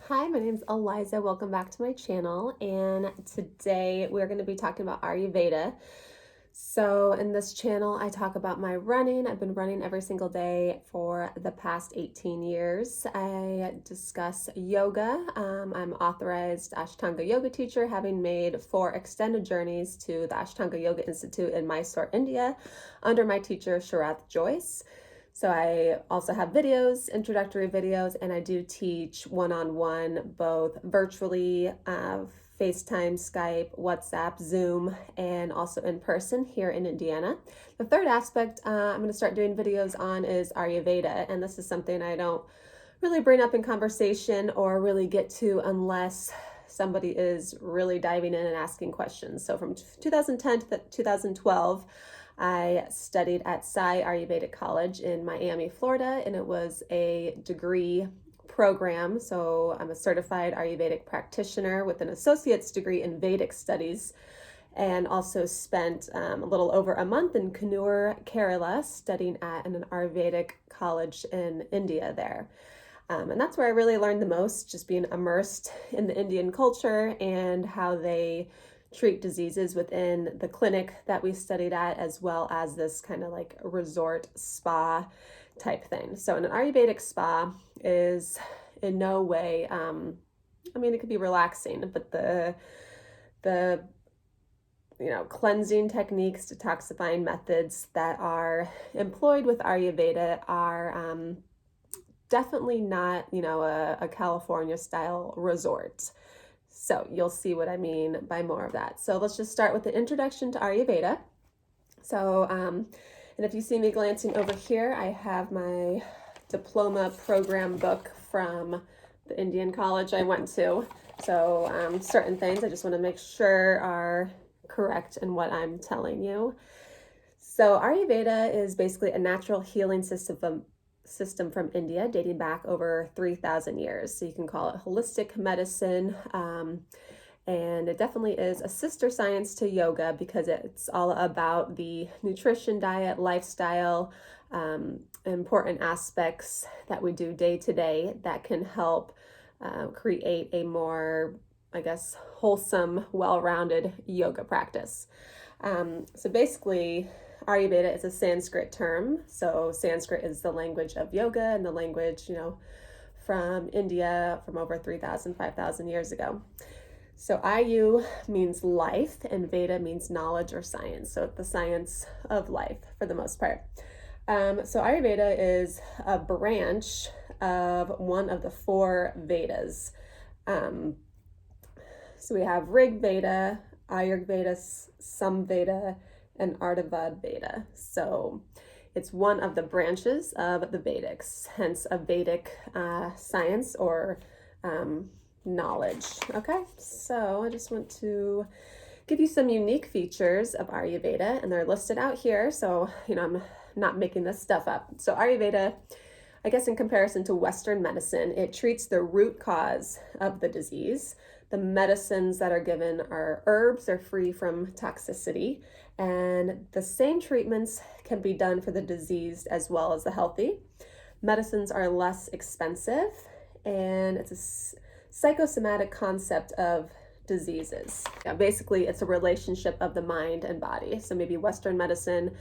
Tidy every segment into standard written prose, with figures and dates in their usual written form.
Hi, my name's Eliza. Welcome back to my channel. And today we're going to be talking about Ayurveda. So in this channel, I talk about my running. I've been running every single day for the past 18 years. I discuss yoga. I'm authorized Ashtanga yoga teacher, having made 4 extended journeys to the Ashtanga Yoga Institute in Mysore, India, under my teacher, Sharath Joyce. So I also have videos, introductory videos, and I do teach one-on-one, both virtually, FaceTime, Skype, WhatsApp, Zoom, and also in person here in Indiana. The third aspect I'm going to start doing videos on is Ayurveda, and this is something I don't really bring up in conversation or really get to unless somebody is really diving in and asking questions. So from 2010 to 2012, I studied at Sai Ayurvedic College in Miami, Florida, and it was a degree program. So I'm a certified Ayurvedic practitioner with an associate's degree in Vedic studies, and also spent a little over a month in Kannur, Kerala, studying at an Ayurvedic college in India there. And that's where I really learned the most, just being immersed in the Indian culture and how they treat diseases within the clinic that we studied at, as well as this kind of like resort spa type thing. So an Ayurvedic spa is in no way, it could be relaxing, but the cleansing techniques, detoxifying methods that are employed with Ayurveda are definitely not, a California style resort. So you'll see what I mean by more of that. So let's just start with the introduction to Ayurveda. So, and if you see me glancing over here, I have my diploma program book from the Indian college I went to. So certain things I just want to make sure are correct in what I'm telling you. So Ayurveda is basically a natural healing system from India, dating back over 3,000 years. So you can call it holistic medicine. And it definitely is a sister science to yoga because it's all about the nutrition, diet, lifestyle, important aspects that we do day to day that can help create a more, wholesome, well-rounded yoga practice. So basically, Ayurveda is a Sanskrit term. So Sanskrit is the language of yoga and the language, from India from over 3,000, 5,000 years ago. So Ayu means life and Veda means knowledge or science. So the science of life for the most part. So Ayurveda is a branch of one of the 4 Vedas. So we have Rig Veda, Ayurveda, Samveda, and Ardhava Veda. So it's one of the branches of the Vedics, hence a Vedic science or knowledge. Okay, so I just want to give you some unique features of Ayurveda, and they're listed out here. So, I'm not making this stuff up. So Ayurveda, I guess in comparison to Western medicine, it treats the root cause of the disease. The medicines that are given are herbs, they're free from toxicity, and the same treatments can be done for the diseased as well as the healthy. Medicines are less expensive, and it's a psychosomatic concept of diseases. Basically, it's a relationship of the mind and body. So maybe Western medicine,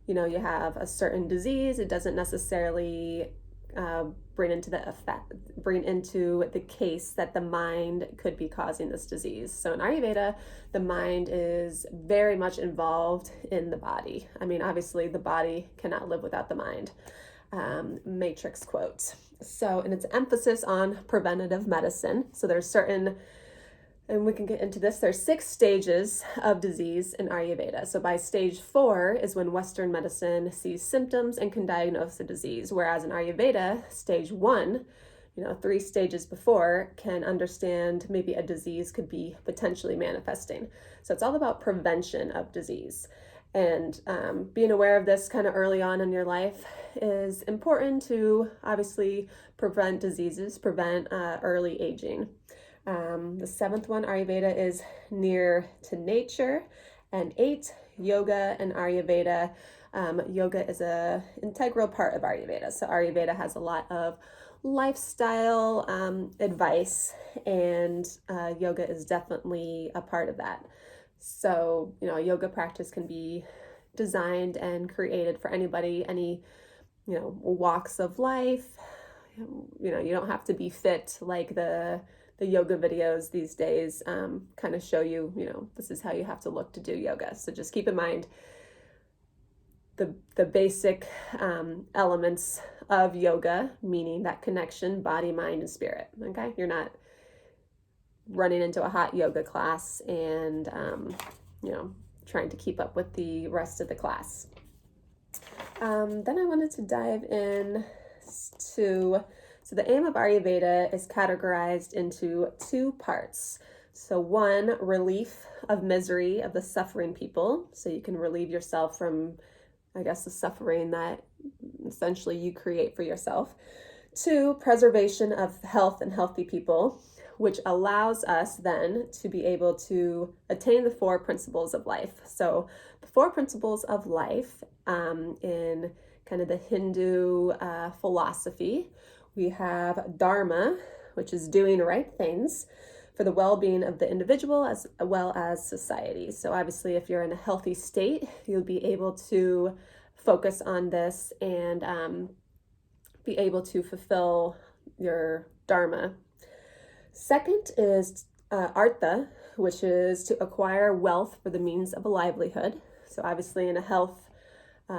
you have a certain disease, it doesn't necessarily bring into the case that the mind could be causing this disease. So in Ayurveda, the mind is very much involved in the body. Obviously the body cannot live without the mind. Matrix quote. So, and it's emphasis on preventative medicine. So there's certain, and we can get into this, there's 6 stages of disease in Ayurveda. So by stage 4 is when Western medicine sees symptoms and can diagnose the disease, whereas in Ayurveda, stage 1, 3 stages before, can understand maybe a disease could be potentially manifesting. So it's all about prevention of disease. And being aware of this kind of early on in your life is important to obviously prevent diseases, prevent early aging. The 7th one, Ayurveda, is near to nature. And 8, yoga and Ayurveda. Yoga is an integral part of Ayurveda. So Ayurveda has a lot of lifestyle advice, and yoga is definitely a part of that. So, a yoga practice can be designed and created for anybody, any, walks of life. You don't have to be fit like the yoga videos these days kind of show you, this is how you have to look to do yoga. So just keep in mind the basic elements of yoga, meaning that connection, body, mind, and spirit. Okay, you're not running into a hot yoga class and trying to keep up with the rest of the class. Then I wanted to dive in to, so the aim of Ayurveda is categorized into two parts. So one, relief of misery of the suffering people, so you can relieve yourself from, I guess, the suffering that essentially you create for yourself. Two, preservation of health and healthy people, which allows us then to be able to attain the four principles of life. So the four principles of life in kind of the Hindu philosophy, we have Dharma, which is doing right things for the well-being of the individual as well as society. So obviously, if you're in a healthy state, you'll be able to focus on this and be able to fulfill your Dharma. Second is Artha, which is to acquire wealth for the means of a livelihood. So obviously, in a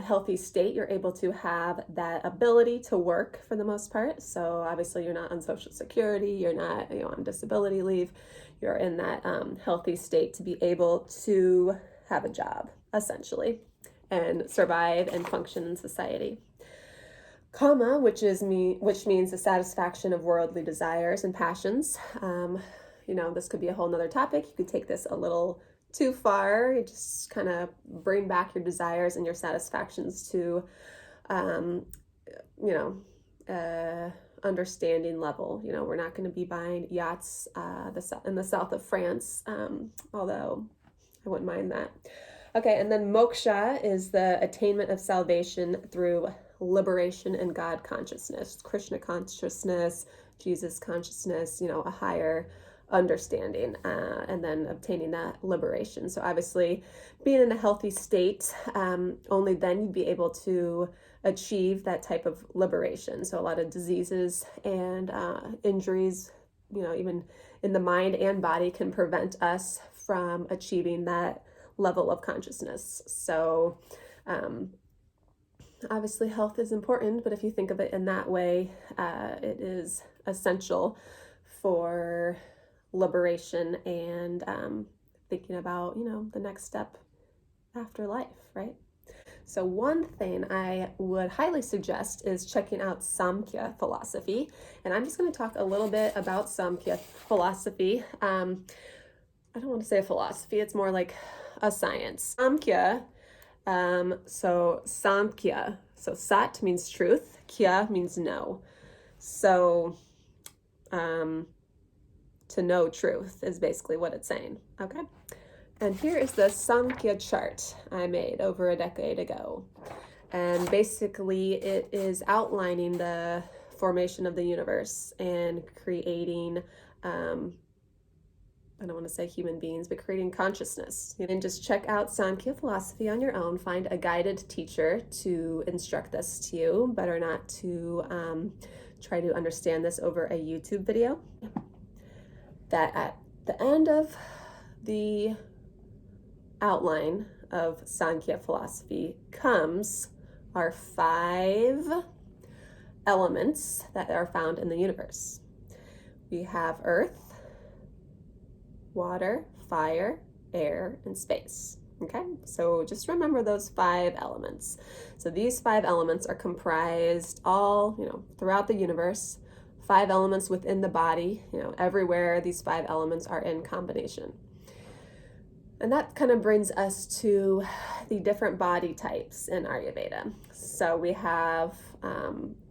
healthy state, you're able to have that ability to work for the most part. So obviously you're not on Social Security, you're not on disability leave, you're in that healthy state to be able to have a job, essentially, and survive and function in society. Kama, which means the satisfaction of worldly desires and passions. This could be a whole nother topic. You could take this a little too far. You just kind of bring back your desires and your satisfactions to, understanding level. We're not going to be buying yachts in the south of France, although I wouldn't mind that. Okay, and then moksha is the attainment of salvation through liberation and God consciousness, Krishna consciousness, Jesus consciousness, a higher understanding, and then obtaining that liberation. So obviously, being in a healthy state, only then you'd be able to achieve that type of liberation. So a lot of diseases and injuries, even in the mind and body, can prevent us from achieving that level of consciousness. So obviously health is important, but if you think of it in that way, it is essential for liberation and thinking about, the next step after life, right? So one thing I would highly suggest is checking out Samkhya philosophy. And I'm just going to talk a little bit about Samkhya philosophy. I don't want to say a philosophy, it's more like a science. Samkhya, so sat means truth, kya means know. So to know truth is basically what it's saying, okay? And here is the Samkhya chart I made over a decade ago. And basically it is outlining the formation of the universe and creating, I don't want to say human beings, but creating consciousness. And just check out Samkhya philosophy on your own. Find a guided teacher to instruct this to you. Better not to try to understand this over a YouTube video. That at the end of the outline of Samkhya philosophy comes our 5 elements that are found in the universe. We have earth, water, fire, air, and space. Okay, so just remember those 5 elements. So these 5 elements are comprised all, throughout the universe, 5 elements within the body, everywhere these 5 elements are in combination. And that kind of brings us to the different body types in Ayurveda. So we have,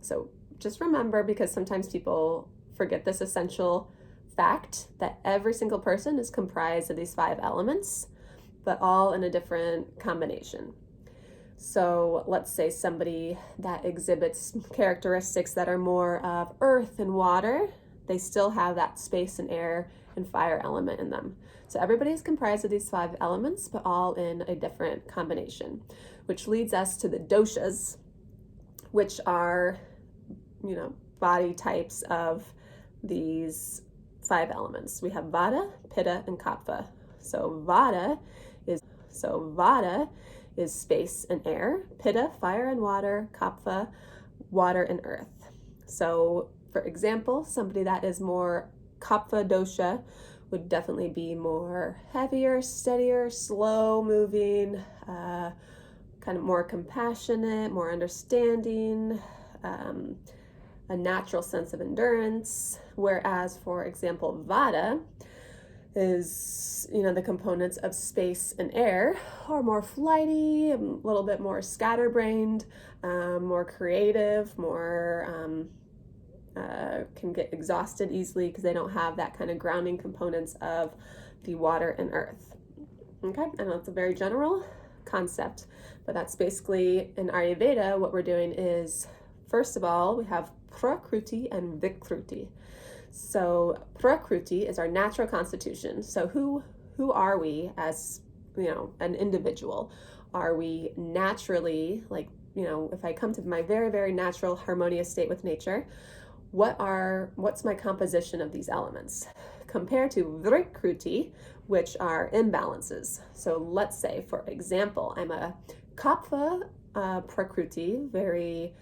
so just remember, because sometimes people forget this essential fact, that every single person is comprised of these 5 elements, but all in a different combination. So let's say somebody that exhibits characteristics that are more of earth and water, they still have that space and air and fire element in them. So everybody is comprised of these 5 elements, but all in a different combination, which leads us to the doshas, which are, body types of these 5 elements. We have Vata, Pitta, and Kapha. So Vata is space and air, Pitta, fire and water, Kapha, water and earth. So for example, somebody that is more Kapha dosha would definitely be more heavier, steadier, slow moving, kind of more compassionate, more understanding, a natural sense of endurance. Whereas, for example, Vata is, the components of space and air are more flighty, a little bit more scatterbrained, more creative, more can get exhausted easily because they don't have that kind of grounding components of the water and earth. Okay, I know it's a very general concept, but that's basically in Ayurveda. What we're doing is, first of all, we have Prakruti and Vikruti. So Prakruti is our natural constitution. So who are we as, an individual? Are we naturally, if I come to my very, very natural harmonious state with nature, what's my composition of these elements compared to Vikruti, which are imbalances. So let's say, for example, I'm a Kapha Prakruti, very,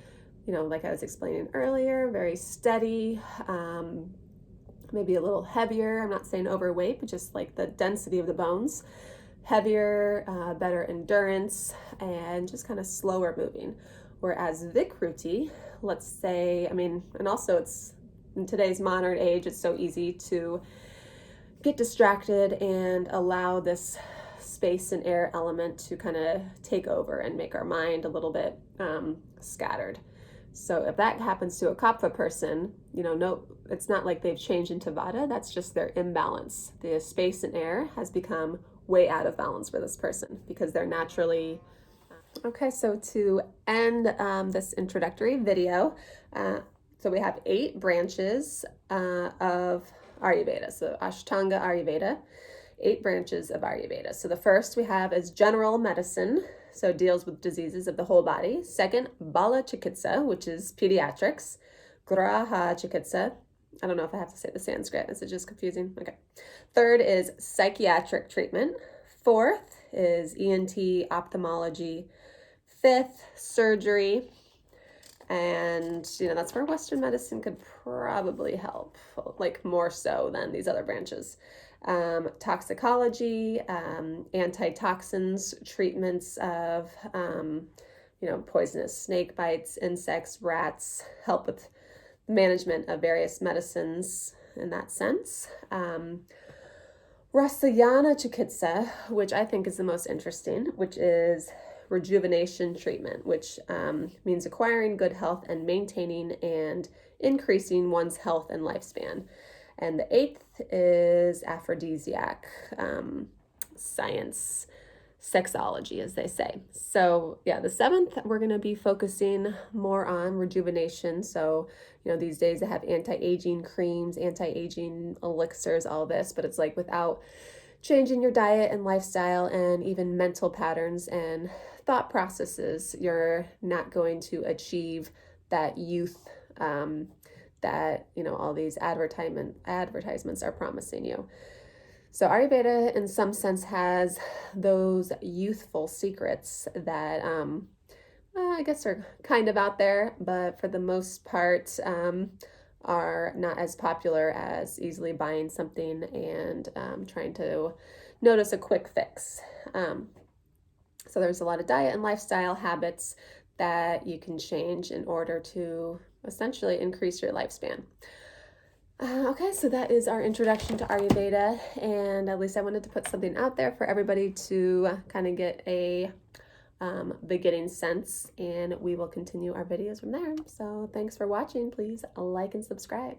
like I was explaining earlier, very steady, maybe a little heavier. I'm not saying overweight, but just like the density of the bones, heavier, better endurance, and just kind of slower moving. Whereas Vikruti, let's say, and also it's in today's modern age, it's so easy to get distracted and allow this space and air element to kind of take over and make our mind a little bit scattered. So if that happens to a Kapha person, no, it's not like they've changed into Vata, that's just their imbalance. The space and air has become way out of balance for this person because they're naturally. Okay, so to end this introductory video, so we have 8 branches of Ayurveda. So Ashtanga Ayurveda, 8 branches of Ayurveda. So the first we have is general medicine, so it deals with diseases of the whole body. Second, Bala Chikitsa, which is pediatrics. Graha Chikitsa, I don't know if I have to say the Sanskrit, is it just confusing? Okay. Third is psychiatric treatment. Fourth is ENT, ophthalmology. Fifth, surgery. And, that's where Western medicine could probably help, like more so than these other branches. Toxicology, antitoxins, treatments of, poisonous snake bites, insects, rats, help with management of various medicines in that sense. Rasayana Chikitsa, which I think is the most interesting, which is rejuvenation treatment, which means acquiring good health and maintaining and increasing one's health and lifespan. And the 8th is aphrodisiac science, sexology, as they say. So yeah, the 7th, we're going to be focusing more on rejuvenation. So, these days they have anti-aging creams, anti-aging elixirs, all this, but it's like without changing your diet and lifestyle and even mental patterns and thought processes, you're not going to achieve that youth that, all these advertisements are promising you. So Ayurveda, in some sense, has those youthful secrets that I guess are kind of out there, but for the most part are not as popular as easily buying something and trying to notice a quick fix. So there's a lot of diet and lifestyle habits that you can change in order to essentially increase your lifespan. Okay, so that is our introduction to Ayurveda, and at least I wanted to put something out there for everybody to kind of get a beginning sense, and we will continue our videos from there. So thanks for watching. Please like and subscribe.